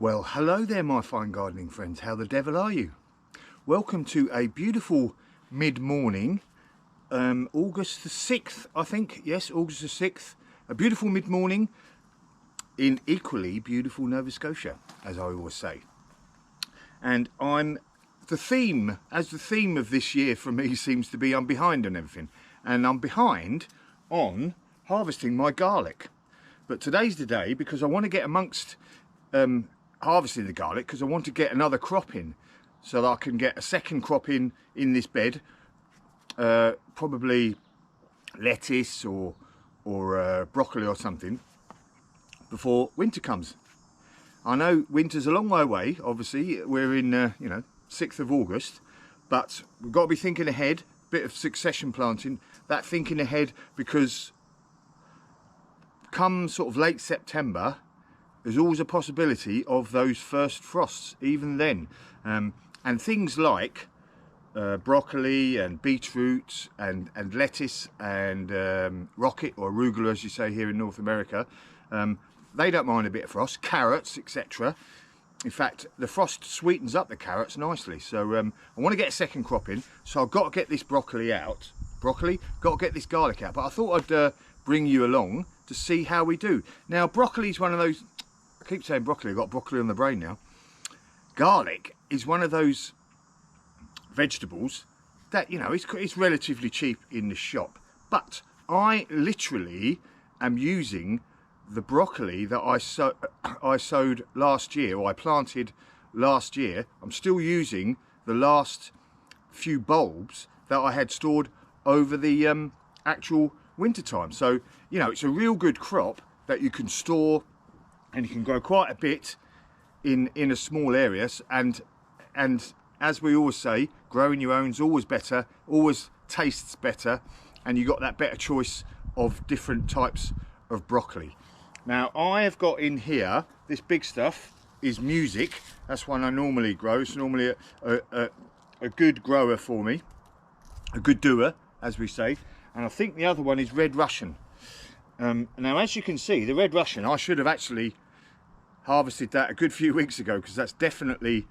Well, hello there, my fine gardening friends. How the devil are you? Welcome to a beautiful mid-morning, August the 6th, I think. Yes, August the 6th. A beautiful mid-morning in equally beautiful Nova Scotia, as I always say. And the theme of this year for me seems to be I'm behind on everything. And I'm behind on harvesting my garlic. But today's the day because I want to get amongst harvesting the garlic, because I want to get another crop in so that I can get a second crop in this bed, probably lettuce or broccoli or something, before winter comes. I know winter's a long way away. Obviously we're in 6th of August, but we've got to be thinking ahead. Bit of succession planting, that thinking ahead, because come sort of late September there's always a possibility of those first frosts, even then. And things like broccoli and beetroot and lettuce and rocket, or arugula as you say here in North America, they don't mind a bit of frost. Carrots, etc. In fact, the frost sweetens up the carrots nicely. So I want to get a second crop in, so I've got to get this broccoli out. Got to get this garlic out. But I thought I'd bring you along to see how we do. Now, broccoli's one of those, I keep saying broccoli, I've got broccoli on the brain now. Garlic is one of those vegetables that, it's relatively cheap in the shop. But I literally am using the broccoli that I sowed last year, or I planted last year. I'm still using the last few bulbs that I had stored over the actual winter time. So, it's a real good crop that you can store, and you can grow quite a bit in a small area. And as we always say, growing your own's always better, always tastes better, and you got that better choice of different types of broccoli. Now, I have got in here, this big stuff is Music. That's one I normally grow. It's normally a good grower for me, a good doer, as we say. And I think the other one is Red Russian. Now, as you can see, the Red Russian, I should have actually harvested that a good few weeks ago, because that's definitely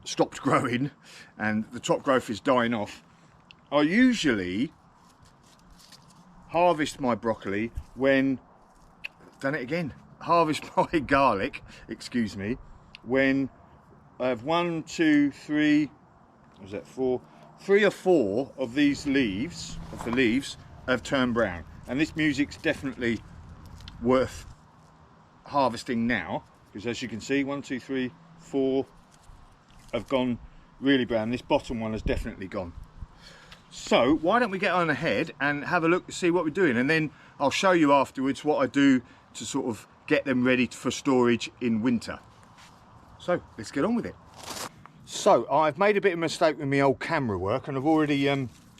stopped growing and the top growth is dying off. I usually harvest my broccoli harvest my garlic, excuse me, when I have 3 or 4 of these leaves, have turned brown. And this Music's definitely worth harvesting now, because as you can see, 1, 2, 3, 4 have gone really brown. This bottom one has definitely gone. So why don't we get on ahead and have a look to see what we're doing, and then I'll show you afterwards what I do to sort of get them ready for storage in winter. So let's get on with it. So I've made a bit of a mistake with my old camera work, and I've already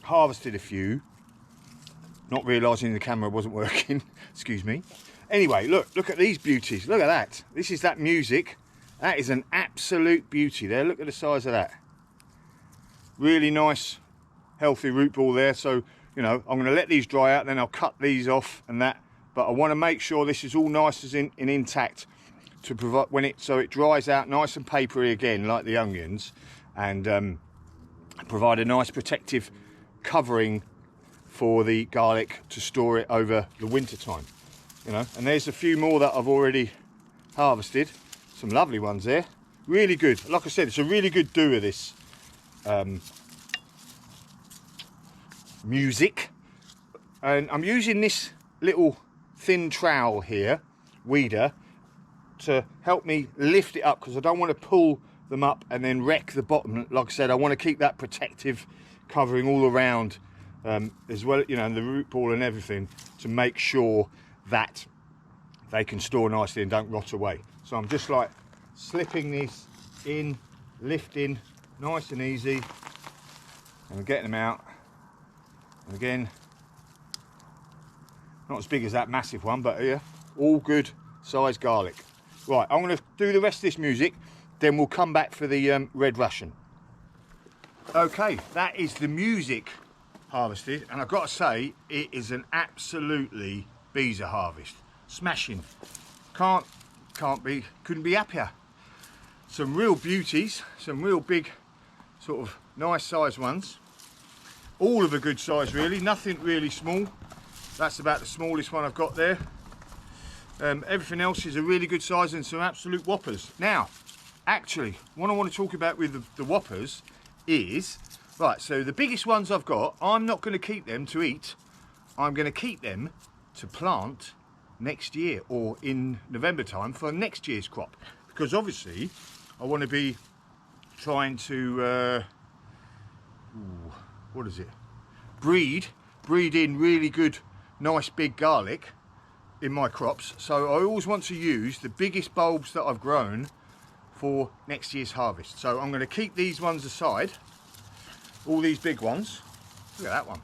harvested a few, not realising the camera wasn't working. Excuse me. Anyway, look at these beauties. Look at that. This is that Music. That is an absolute beauty there. Look at the size of that. Really nice healthy root ball there. So I'm going to let these dry out, then I'll cut these off and that, but I want to make sure this is all nice as in intact, to provide so it dries out nice and papery again like the onions, and provide a nice protective covering for the garlic to store it over the winter time. And there's a few more that I've already harvested, some lovely ones there, really good. Like I said, it's a really good doer, this Music. And I'm using this little thin trowel here, weeder, to help me lift it up, because I don't want to pull them up and then wreck the bottom. Like I said, I want to keep that protective covering all around, as well, and the root ball and everything, to make sure that they can store nicely and don't rot away. So I'm just like slipping this in, lifting nice and easy, and I'm getting them out. And again, not as big as that massive one, but yeah, all good size garlic. Right, I'm going to do the rest of this Music, then we'll come back for the Red Russian. Okay, that is the Music harvested, and I've got to say, it is an absolutely beezer harvest. Smashing. Can't couldn't be happier. Some real beauties, some real big, sort of nice size ones. All of a good size really, nothing really small. That's about the smallest one I've got there. Everything else is a really good size and some absolute whoppers. Now, actually, what I want to talk about with the whoppers is, right, so the biggest ones I've got, I'm not going to keep them to eat. I'm going to keep them to plant next year or in November time for next year's crop. Because obviously, I want to be trying to, what is it? Breed in really good, nice big garlic in my crops. So I always want to use the biggest bulbs that I've grown for next year's harvest. So I'm going to keep these ones aside, all these big ones. Look at that one.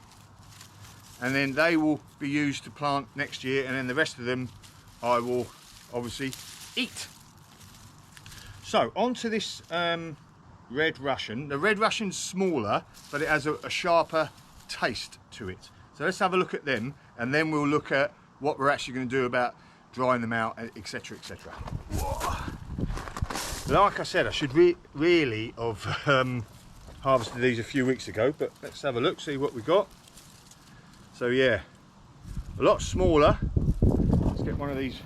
And then they will be used to plant next year, and then the rest of them I will obviously eat. So onto this Red Russian. The Red Russian's smaller, but it has a sharper taste to it. So let's have a look at them, and then we'll look at what we're actually going to do about drying them out, etc, etc. Like I said, I should really have harvested these a few weeks ago, but let's have a look, see what we got. So yeah, a lot smaller. Let's get one of these.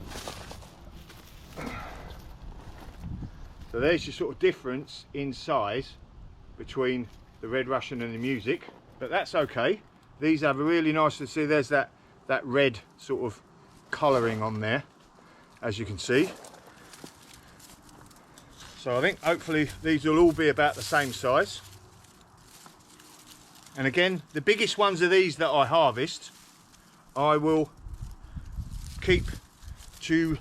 So there's your sort of difference in size between the Red Russian and the Music, but that's okay. These have a really nice, to see there's that red sort of colouring on there, as you can see. So I think hopefully these will all be about the same size. And again, the biggest ones of these that I harvest, I will keep to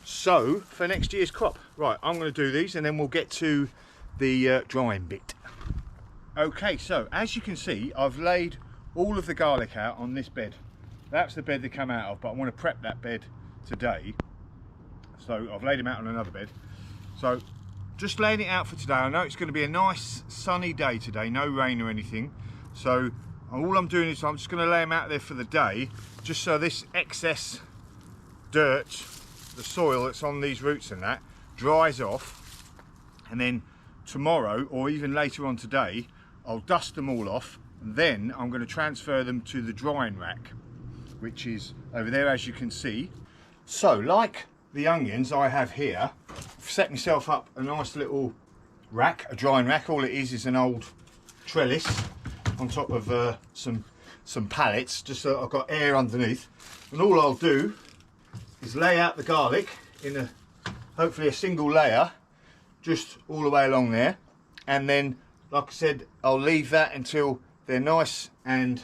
sow for next year's crop. Right, I'm going to do these and then we'll get to the drying bit. Okay, so as you can see, I've laid all of the garlic out on this bed. That's the bed they come out of, but I want to prep that bed today. So I've laid them out on another bed. So just laying it out for today. I know it's going to be a nice sunny day today, no rain or anything. So all I'm doing is I'm just going to lay them out there for the day, just so this excess dirt, the soil that's on these roots and that, dries off. And then tomorrow, or even later on today, I'll dust them all off. And then I'm going to transfer them to the drying rack, which is over there, as you can see. So like the onions I have here, I've set myself up a nice little rack, a drying rack. All it is an old trellis on top of some pallets, just so I've got air underneath. And all I'll do is lay out the garlic in hopefully a single layer, just all the way along there. And then, like I said, I'll leave that until they're nice and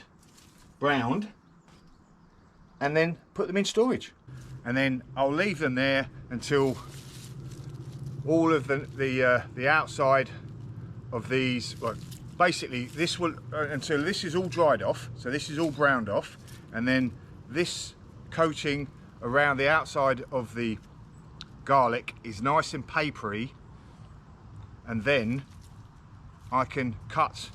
browned, and then put them in storage. And then I'll leave them there until all of the outside of these, well, basically this will, until this is all dried off, so this is all browned off, and then this coating around the outside of the garlic is nice and papery, and then I can cut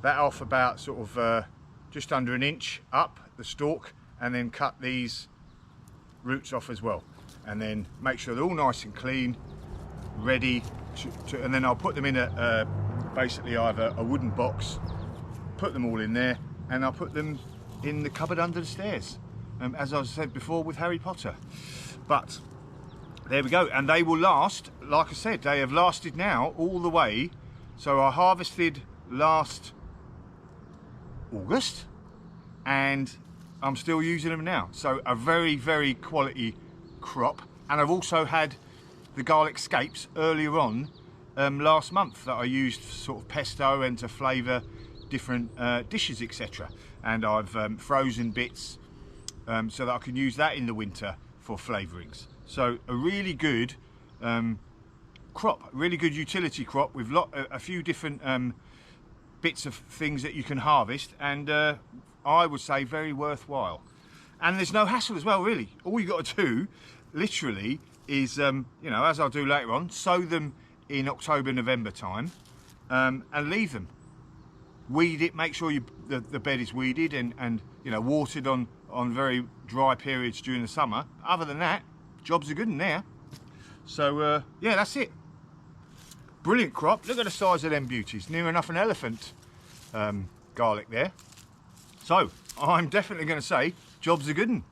that off about sort of just under an inch up the stalk, and then cut these roots off as well, and then make sure they're all nice and clean, ready to and then I'll put them in basically either a wooden box, put them all in there, and I'll put them in the cupboard under the stairs, as I said before with Harry Potter. But there we go, and they will last, like I said, they have lasted now all the way. So I harvested last August and I'm still using them now. So a very, very quality crop. And I've also had the garlic scapes earlier on last month that I used for sort of pesto and to flavour different dishes, etc. And I've frozen bits so that I can use that in the winter for flavourings. So a really good crop, really good utility crop with a few different bits of things that you can harvest, and I would say very worthwhile. And there's no hassle as well, really. All you got to do literally is, you know, as I'll do later on, sow them in October, November time, and leave them. Weed it, make sure the bed is weeded and you know, watered on on very dry periods during the summer. Other than that, jobs are good in there. So yeah, that's it. Brilliant crop. Look at the size of them beauties. Near enough an elephant garlic there. So I'm definitely going to say jobs are good.